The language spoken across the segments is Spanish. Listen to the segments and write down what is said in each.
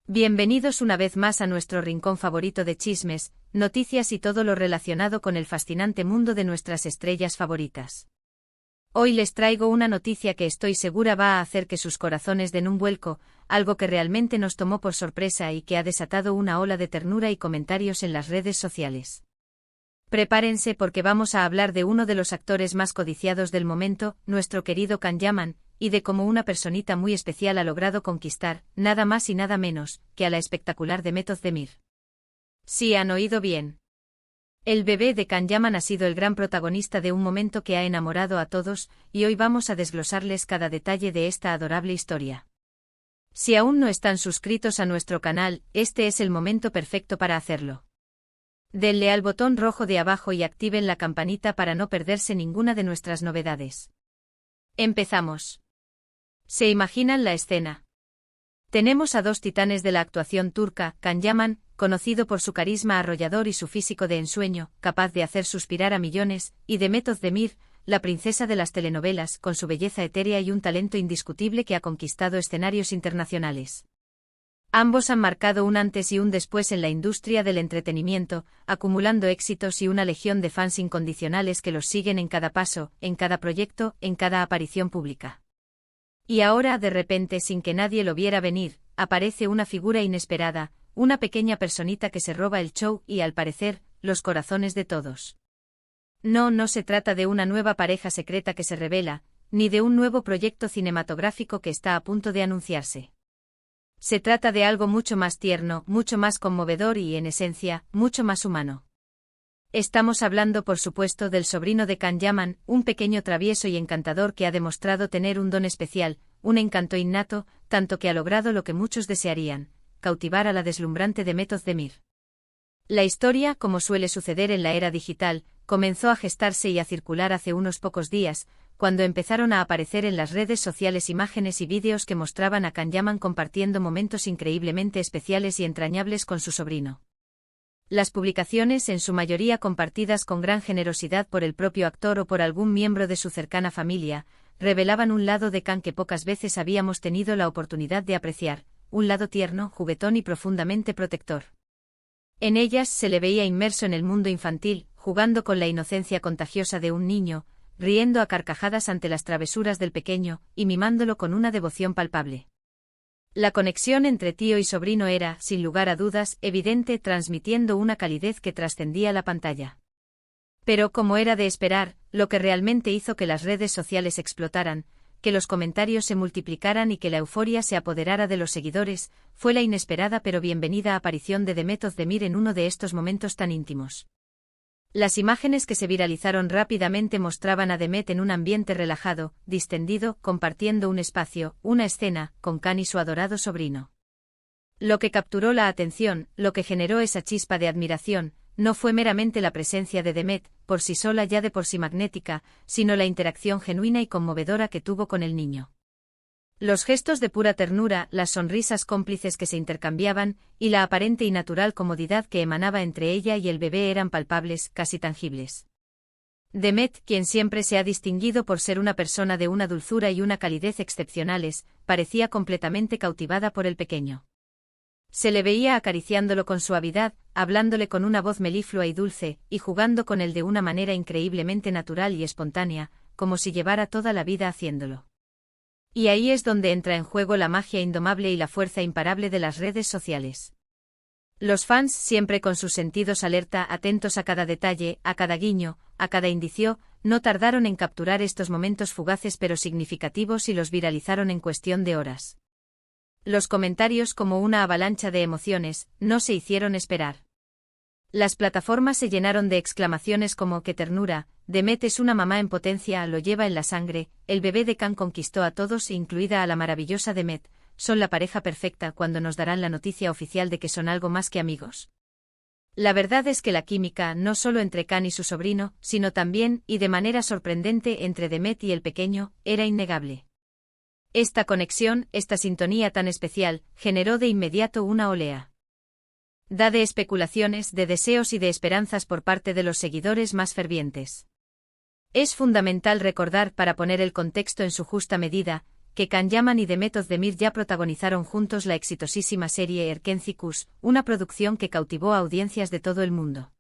Bienvenidos una vez más a nuestro rincón favorito de chismes, noticias y todo lo relacionado con el fascinante mundo de nuestras estrellas favoritas. Hoy les traigo una noticia que estoy segura va a hacer que sus corazones den un vuelco, algo que realmente nos tomó por sorpresa y que ha desatado una ola de ternura y comentarios en las redes sociales. Prepárense porque vamos a hablar de uno de los actores más codiciados del momento, nuestro querido Can Yaman, y de cómo una personita muy especial ha logrado conquistar, nada más y nada menos, que a la espectacular Demet Özdemir. Sí han oído bien. El bebé de Can Yaman ha sido el gran protagonista de un momento que ha enamorado a todos, y hoy vamos a desglosarles cada detalle de esta adorable historia. Si aún no están suscritos a nuestro canal, este es el momento perfecto para hacerlo. Denle al botón rojo de abajo y activen la campanita para no perderse ninguna de nuestras novedades. Empezamos. ¿Se imaginan la escena? Tenemos a dos titanes de la actuación turca, Can Yaman, conocido por su carisma arrollador y su físico de ensueño, capaz de hacer suspirar a millones, y Demet Özdemir, la princesa de las telenovelas, con su belleza etérea y un talento indiscutible que ha conquistado escenarios internacionales. Ambos han marcado un antes y un después en la industria del entretenimiento, acumulando éxitos y una legión de fans incondicionales que los siguen en cada paso, en cada proyecto, en cada aparición pública. Y ahora, de repente, sin que nadie lo viera venir, aparece una figura inesperada, una pequeña personita que se roba el show y, al parecer, los corazones de todos. No se trata de una nueva pareja secreta que se revela, ni de un nuevo proyecto cinematográfico que está a punto de anunciarse. Se trata de algo mucho más tierno, mucho más conmovedor y, en esencia, mucho más humano. Estamos hablando, por supuesto, del sobrino de Can Yaman, un pequeño travieso y encantador que ha demostrado tener un don especial, un encanto innato, tanto que ha logrado lo que muchos desearían, cautivar a la deslumbrante Demet Özdemir. La historia, como suele suceder en la era digital, comenzó a gestarse y a circular hace unos pocos días, cuando empezaron a aparecer en las redes sociales imágenes y vídeos que mostraban a Can Yaman compartiendo momentos increíblemente especiales y entrañables con su sobrino. Las publicaciones, en su mayoría compartidas con gran generosidad por el propio actor o por algún miembro de su cercana familia, revelaban un lado de Can que pocas veces habíamos tenido la oportunidad de apreciar, un lado tierno, juguetón y profundamente protector. En ellas se le veía inmerso en el mundo infantil, jugando con la inocencia contagiosa de un niño, riendo a carcajadas ante las travesuras del pequeño, y mimándolo con una devoción palpable. La conexión entre tío y sobrino era, sin lugar a dudas, evidente, transmitiendo una calidez que trascendía la pantalla. Pero, como era de esperar, lo que realmente hizo que las redes sociales explotaran, que los comentarios se multiplicaran y que la euforia se apoderara de los seguidores, fue la inesperada pero bienvenida aparición de Demet Özdemir en uno de estos momentos tan íntimos. Las imágenes que se viralizaron rápidamente mostraban a Demet en un ambiente relajado, distendido, compartiendo un espacio, una escena, con Can y su adorado sobrino. Lo que capturó la atención, lo que generó esa chispa de admiración, no fue meramente la presencia de Demet, por sí sola ya de por sí magnética, sino la interacción genuina y conmovedora que tuvo con el niño. Los gestos de pura ternura, las sonrisas cómplices que se intercambiaban, y la aparente y natural comodidad que emanaba entre ella y el bebé eran palpables, casi tangibles. Demet, quien siempre se ha distinguido por ser una persona de una dulzura y una calidez excepcionales, parecía completamente cautivada por el pequeño. Se le veía acariciándolo con suavidad, hablándole con una voz meliflua y dulce, y jugando con él de una manera increíblemente natural y espontánea, como si llevara toda la vida haciéndolo. Y ahí es donde entra en juego la magia indomable y la fuerza imparable de las redes sociales. Los fans, siempre con sus sentidos alerta, atentos a cada detalle, a cada guiño, a cada indicio, no tardaron en capturar estos momentos fugaces pero significativos y los viralizaron en cuestión de horas. Los comentarios, como una avalancha de emociones, no se hicieron esperar. Las plataformas se llenaron de exclamaciones como «¡Qué ternura!», «Demet es una mamá en potencia, lo lleva en la sangre», «El bebé de Can conquistó a todos, incluida a la maravillosa Demet», «Son la pareja perfecta», «Cuando nos darán la noticia oficial de que son algo más que amigos». La verdad es que la química, no solo entre Can y su sobrino, sino también, y de manera sorprendente, entre Demet y el pequeño, era innegable. Esta conexión, esta sintonía tan especial, generó de inmediato una oleada de especulaciones, de deseos y de esperanzas por parte de los seguidores más fervientes. Es fundamental recordar, para poner el contexto en su justa medida, que Can Yaman y Demet Özdemir ya protagonizaron juntos la exitosísima serie Erkenci Kuş, una producción que cautivó a audiencias de todo el mundo.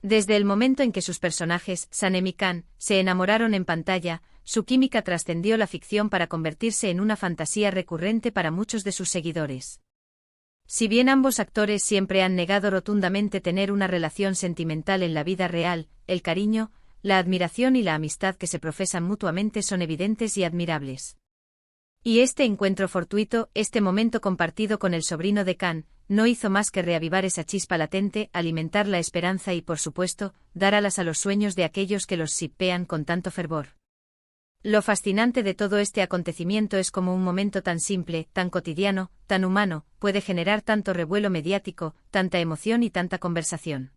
Desde el momento en que sus personajes, Sanem y Can, se enamoraron en pantalla, su química trascendió la ficción para convertirse en una fantasía recurrente para muchos de sus seguidores. Si bien ambos actores siempre han negado rotundamente tener una relación sentimental en la vida real, el cariño, la admiración y la amistad que se profesan mutuamente son evidentes y admirables. Y este encuentro fortuito, este momento compartido con el sobrino de Can, no hizo más que reavivar esa chispa latente, alimentar la esperanza y, por supuesto, dar alas a los sueños de aquellos que los shippean con tanto fervor. Lo fascinante de todo este acontecimiento es cómo un momento tan simple, tan cotidiano, tan humano, puede generar tanto revuelo mediático, tanta emoción y tanta conversación.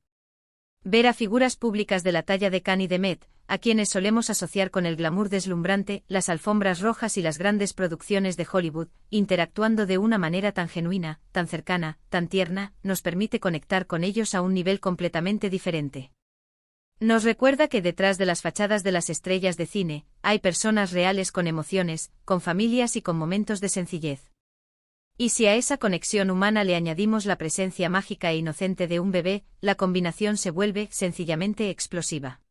Ver a figuras públicas de la talla de Can y Demet, a quienes solemos asociar con el glamour deslumbrante, las alfombras rojas y las grandes producciones de Hollywood, interactuando de una manera tan genuina, tan cercana, tan tierna, nos permite conectar con ellos a un nivel completamente diferente. Nos recuerda que detrás de las fachadas de las estrellas de cine, hay personas reales con emociones, con familias y con momentos de sencillez. Y si a esa conexión humana le añadimos la presencia mágica e inocente de un bebé, la combinación se vuelve, sencillamente, explosiva.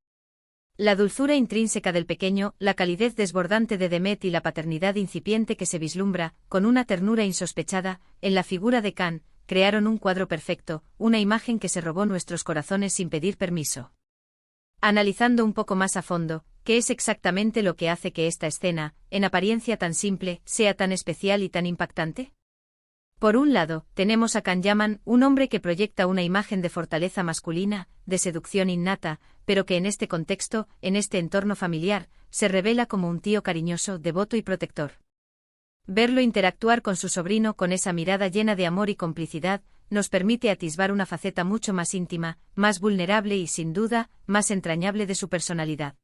La dulzura intrínseca del pequeño, la calidez desbordante de Demet y la paternidad incipiente que se vislumbra, con una ternura insospechada, en la figura de Can, crearon un cuadro perfecto, una imagen que se robó nuestros corazones sin pedir permiso. Analizando un poco más a fondo, ¿qué es exactamente lo que hace que esta escena, en apariencia tan simple, sea tan especial y tan impactante? Por un lado, tenemos a Can Yaman, un hombre que proyecta una imagen de fortaleza masculina, de seducción innata, pero que en este contexto, en este entorno familiar, se revela como un tío cariñoso, devoto y protector. Verlo interactuar con su sobrino con esa mirada llena de amor y complicidad, nos permite atisbar una faceta mucho más íntima, más vulnerable y, sin duda, más entrañable de su personalidad.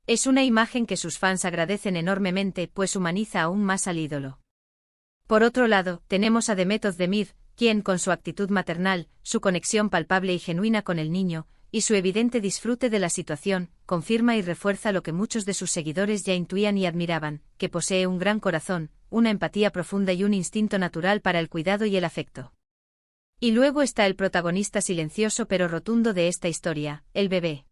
Es una imagen que sus fans agradecen enormemente, pues humaniza aún más al ídolo. Por otro lado, tenemos a Demet Özdemir, quien, con su actitud maternal, su conexión palpable y genuina con el niño, y su evidente disfrute de la situación, confirma y refuerza lo que muchos de sus seguidores ya intuían y admiraban, que posee un gran corazón, una empatía profunda y un instinto natural para el cuidado y el afecto. Y luego está el protagonista silencioso pero rotundo de esta historia, el bebé.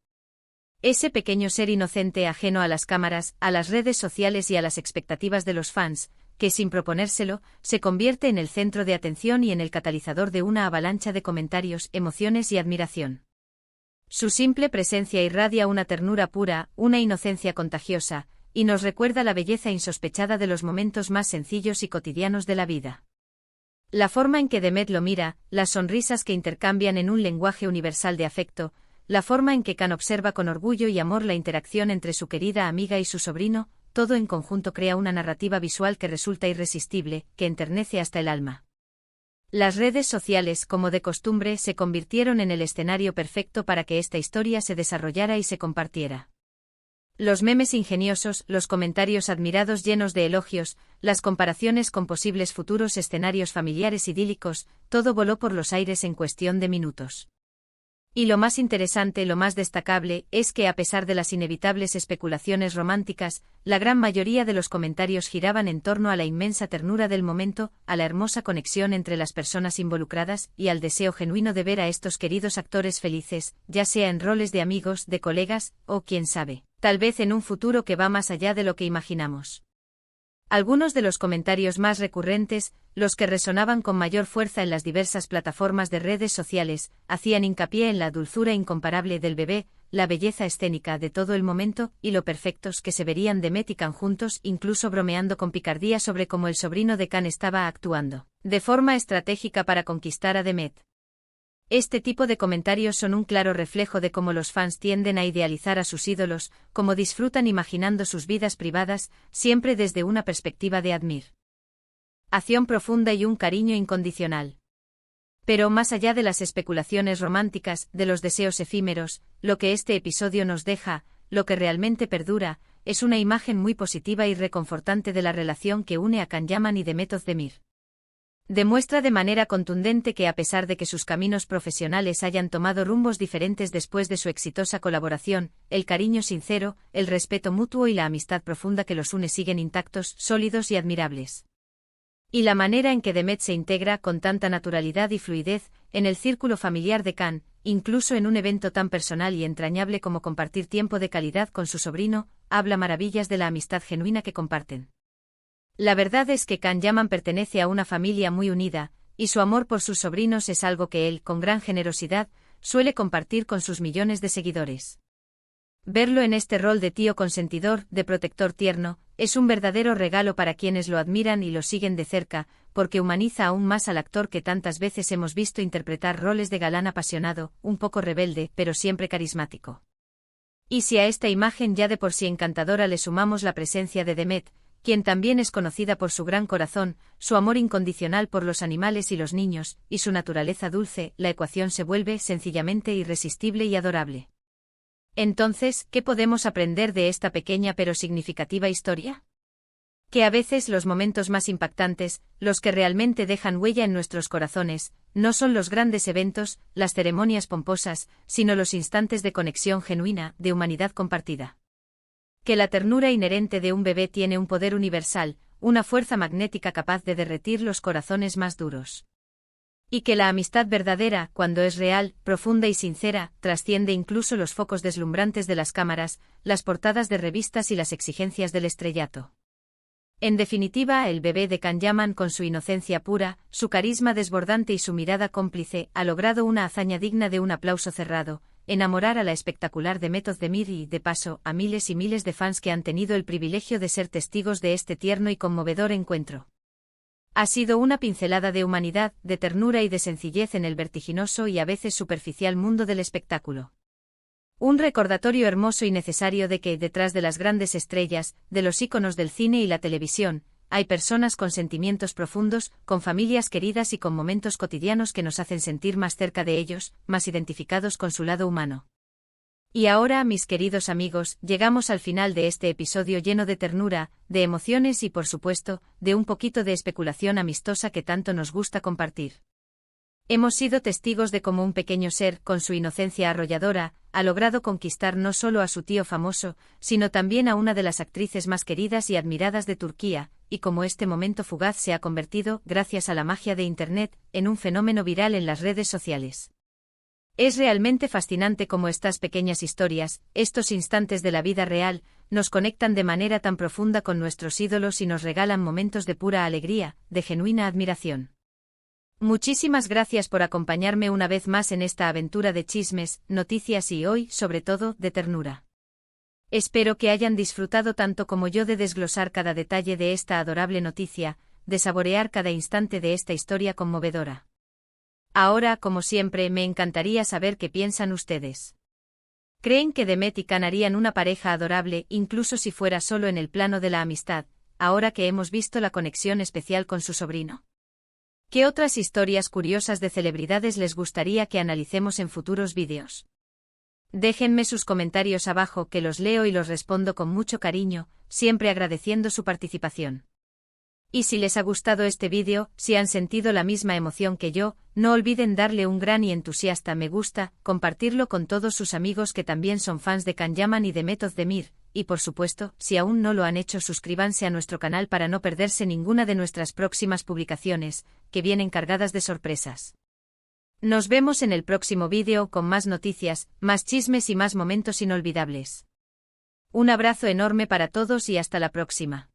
Ese pequeño ser inocente ajeno a las cámaras, a las redes sociales y a las expectativas de los fans, que sin proponérselo, se convierte en el centro de atención y en el catalizador de una avalancha de comentarios, emociones y admiración. Su simple presencia irradia una ternura pura, una inocencia contagiosa, y nos recuerda la belleza insospechada de los momentos más sencillos y cotidianos de la vida. La forma en que Demet lo mira, las sonrisas que intercambian en un lenguaje universal de afecto, la forma en que Can observa con orgullo y amor la interacción entre su querida amiga y su sobrino, todo en conjunto crea una narrativa visual que resulta irresistible, que enternece hasta el alma. Las redes sociales, como de costumbre, se convirtieron en el escenario perfecto para que esta historia se desarrollara y se compartiera. Los memes ingeniosos, los comentarios admirados llenos de elogios, las comparaciones con posibles futuros escenarios familiares idílicos, todo voló por los aires en cuestión de minutos. Y lo más interesante, lo más destacable, es que a pesar de las inevitables especulaciones románticas, la gran mayoría de los comentarios giraban en torno a la inmensa ternura del momento, a la hermosa conexión entre las personas involucradas y al deseo genuino de ver a estos queridos actores felices, ya sea en roles de amigos, de colegas, o quién sabe, tal vez en un futuro que va más allá de lo que imaginamos. Algunos de los comentarios más recurrentes, los que resonaban con mayor fuerza en las diversas plataformas de redes sociales, hacían hincapié en la dulzura incomparable del bebé, la belleza escénica de todo el momento y lo perfectos que se verían Demet y Can juntos, incluso bromeando con picardía sobre cómo el sobrino de Can estaba actuando de forma estratégica para conquistar a Demet. Este tipo de comentarios son un claro reflejo de cómo los fans tienden a idealizar a sus ídolos, cómo disfrutan imaginando sus vidas privadas, siempre desde una perspectiva de admiración profunda y un cariño incondicional. Pero más allá de las especulaciones románticas, de los deseos efímeros, lo que este episodio nos deja, lo que realmente perdura, es una imagen muy positiva y reconfortante de la relación que une a Can Yaman y Demet Özdemir. Demuestra de manera contundente que a pesar de que sus caminos profesionales hayan tomado rumbos diferentes después de su exitosa colaboración, el cariño sincero, el respeto mutuo y la amistad profunda que los une siguen intactos, sólidos y admirables. Y la manera en que Demet se integra con tanta naturalidad y fluidez en el círculo familiar de Can, incluso en un evento tan personal y entrañable como compartir tiempo de calidad con su sobrino, habla maravillas de la amistad genuina que comparten. La verdad es que Can Yaman pertenece a una familia muy unida, y su amor por sus sobrinos es algo que él, con gran generosidad, suele compartir con sus millones de seguidores. Verlo en este rol de tío consentidor, de protector tierno, es un verdadero regalo para quienes lo admiran y lo siguen de cerca, porque humaniza aún más al actor que tantas veces hemos visto interpretar roles de galán apasionado, un poco rebelde, pero siempre carismático. Y si a esta imagen ya de por sí encantadora le sumamos la presencia de Demet, quien también es conocida por su gran corazón, su amor incondicional por los animales y los niños, y su naturaleza dulce, la ecuación se vuelve sencillamente irresistible y adorable. Entonces, ¿qué podemos aprender de esta pequeña pero significativa historia? Que a veces los momentos más impactantes, los que realmente dejan huella en nuestros corazones, no son los grandes eventos, las ceremonias pomposas, sino los instantes de conexión genuina, de humanidad compartida. Que la ternura inherente de un bebé tiene un poder universal, una fuerza magnética capaz de derretir los corazones más duros. Y que la amistad verdadera, cuando es real, profunda y sincera, trasciende incluso los focos deslumbrantes de las cámaras, las portadas de revistas y las exigencias del estrellato. En definitiva, el bebé de Can Yaman, con su inocencia pura, su carisma desbordante y su mirada cómplice, ha logrado una hazaña digna de un aplauso cerrado: enamorar a la espectacular Demet Özdemir y, de paso, a miles y miles de fans que han tenido el privilegio de ser testigos de este tierno y conmovedor encuentro. Ha sido una pincelada de humanidad, de ternura y de sencillez en el vertiginoso y a veces superficial mundo del espectáculo. Un recordatorio hermoso y necesario de que, detrás de las grandes estrellas, de los íconos del cine y la televisión, hay personas con sentimientos profundos, con familias queridas y con momentos cotidianos que nos hacen sentir más cerca de ellos, más identificados con su lado humano. Y ahora, mis queridos amigos, llegamos al final de este episodio lleno de ternura, de emociones y, por supuesto, de un poquito de especulación amistosa que tanto nos gusta compartir. Hemos sido testigos de cómo un pequeño ser, con su inocencia arrolladora, ha logrado conquistar no solo a su tío famoso, sino también a una de las actrices más queridas y admiradas de Turquía, y cómo este momento fugaz se ha convertido, gracias a la magia de Internet, en un fenómeno viral en las redes sociales. Es realmente fascinante cómo estas pequeñas historias, estos instantes de la vida real, nos conectan de manera tan profunda con nuestros ídolos y nos regalan momentos de pura alegría, de genuina admiración. Muchísimas gracias por acompañarme una vez más en esta aventura de chismes, noticias y hoy, sobre todo, de ternura. Espero que hayan disfrutado tanto como yo de desglosar cada detalle de esta adorable noticia, de saborear cada instante de esta historia conmovedora. Ahora, como siempre, me encantaría saber qué piensan ustedes. ¿Creen que Demet y Can harían una pareja adorable, incluso si fuera solo en el plano de la amistad, ahora que hemos visto la conexión especial con su sobrino? ¿Qué otras historias curiosas de celebridades les gustaría que analicemos en futuros vídeos? Déjenme sus comentarios abajo que los leo y los respondo con mucho cariño, siempre agradeciendo su participación. Y si les ha gustado este vídeo, si han sentido la misma emoción que yo, no olviden darle un gran y entusiasta me gusta, compartirlo con todos sus amigos que también son fans de Can Yaman y Demet Özdemir, y por supuesto, si aún no lo han hecho, suscríbanse a nuestro canal para no perderse ninguna de nuestras próximas publicaciones, que vienen cargadas de sorpresas. Nos vemos en el próximo vídeo con más noticias, más chismes y más momentos inolvidables. Un abrazo enorme para todos y hasta la próxima.